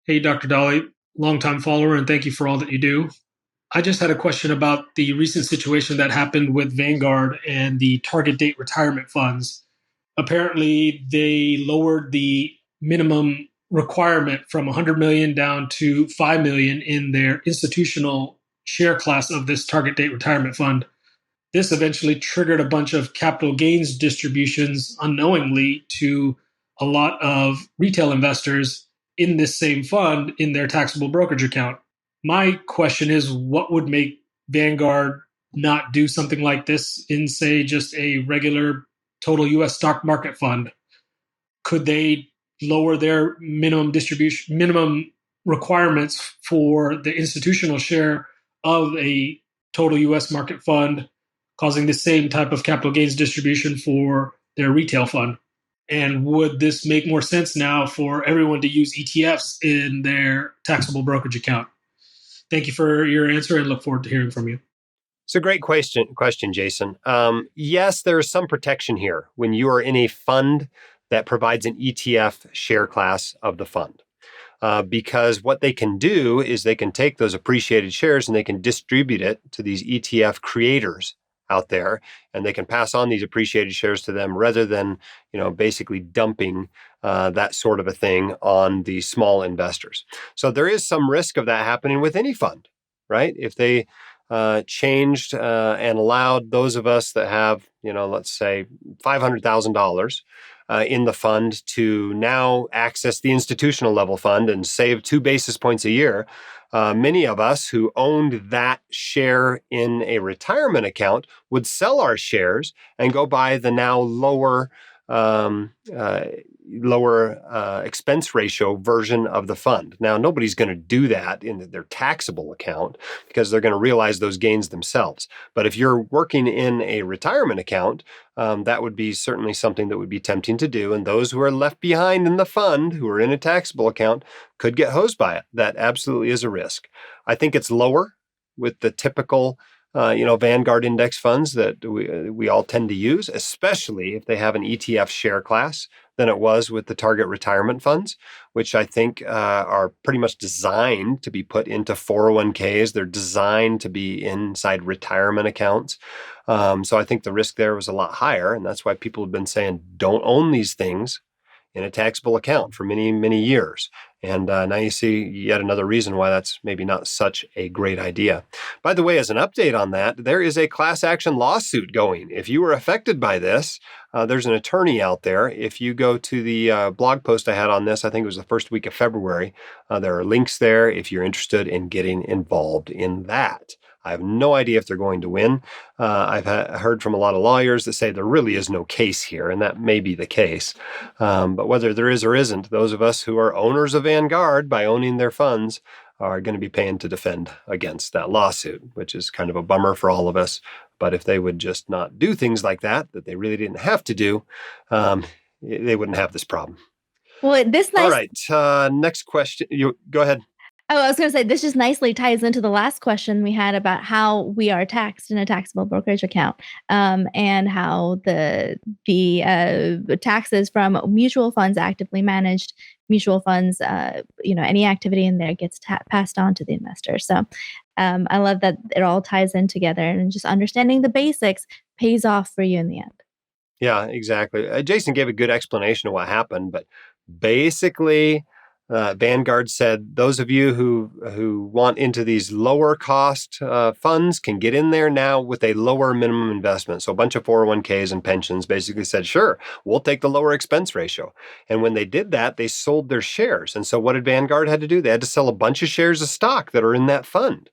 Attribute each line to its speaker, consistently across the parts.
Speaker 1: Hey, Dr. Dolly, longtime follower, and thank you for all that you do. I just had a question about the recent situation that happened with Vanguard and the target date retirement funds. Apparently, they lowered the minimum requirement from 100 million down to 5 million in their institutional share class of this target date retirement fund. This eventually triggered a bunch of capital gains distributions unknowingly to a lot of retail investors in this same fund in their taxable brokerage account. My question is, what would make Vanguard not do something like this in, say, just a regular total US stock market fund? Could they lower their minimum requirements for the institutional share of a total US market fund, causing the same type of capital gains distribution for their retail fund? And would this make more sense now for everyone to use ETFs in their taxable brokerage account? Thank you for your answer and look forward to hearing from you.
Speaker 2: It's a great question, Jason. Yes, there is some protection here when you are in a fund that provides an ETF share class of the fund. Because what they can do is they can take those appreciated shares and they can distribute it to these ETF creators out there, and they can pass on these appreciated shares to them rather than, basically dumping that sort of a thing on the small investors. So there is some risk of that happening with any fund, right? If they changed and allowed those of us that have, let's say $500,000 in the fund to now access the institutional level fund and save 2 basis points a year. Many of us who owned that share in a retirement account would sell our shares and go buy the now lower expense ratio version of the fund. Now, nobody's going to do that in their taxable account because they're going to realize those gains themselves. But if you're working in a retirement account, that would be certainly something that would be tempting to do. And those who are left behind in the fund, who are in a taxable account, could get hosed by it. That absolutely is a risk. I think it's lower with the typical Vanguard index funds that we all tend to use, especially if they have an ETF share class, than it was with the target retirement funds, which I think are pretty much designed to be put into 401ks. They're designed to be inside retirement accounts. So I think the risk there was a lot higher. And that's why people have been saying, don't own these things in a taxable account for many, many years. And now you see yet another reason why that's maybe not such a great idea. By the way, as an update on that, there is a class action lawsuit going. If you were affected by this, there's an attorney out there. If you go to the blog post I had on this, I think it was the first week of February, there are links there if you're interested in getting involved in that. I have no idea if they're going to win. I've heard from a lot of lawyers that say there really is no case here, and that may be the case. But whether there is or isn't, those of us who are owners of Vanguard by owning their funds are going to be paying to defend against that lawsuit, which is kind of a bummer for all of us. But if they would just not do things like that they really didn't have to do, they wouldn't have this problem.
Speaker 3: Well,
Speaker 2: All right. Next question. You go ahead.
Speaker 3: Oh, I was going to say, this just nicely ties into the last question we had about how we are taxed in a taxable brokerage account, and how the taxes from mutual funds, actively managed mutual funds, any activity in there gets passed on to the investor. So I love that it all ties in together, and just understanding the basics pays off for you in the end.
Speaker 2: Yeah, exactly. Jason gave a good explanation of what happened, but basically, Vanguard said those of you who want into these lower cost funds can get in there now with a lower minimum investment. So a bunch of 401ks and pensions basically said, sure, we'll take the lower expense ratio. And when they did that, they sold their shares. And so what did Vanguard had to do? They had to sell a bunch of shares of stock that are in that fund.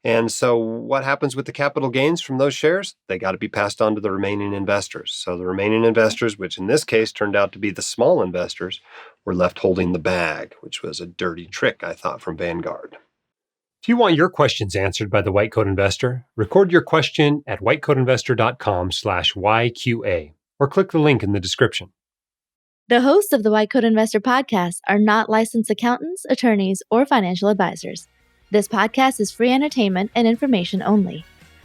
Speaker 2: And so what happens with the capital gains from those shares? They got to be passed on to the remaining investors. So the remaining investors, which in this case turned out to be the small investors, were left holding the bag, which was a dirty trick, I thought, from Vanguard. If you want your questions answered by the White Coat Investor, record your question at whitecoatinvestor.com/YQA or click the link in the description.
Speaker 3: The hosts of the White Coat Investor podcast are not licensed accountants, attorneys, or financial advisors. This podcast is free entertainment and information only.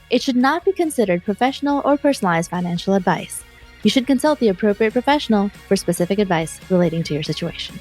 Speaker 3: It should not be considered professional or personalized financial advice. You should consult the appropriate professional for specific advice relating to your situation.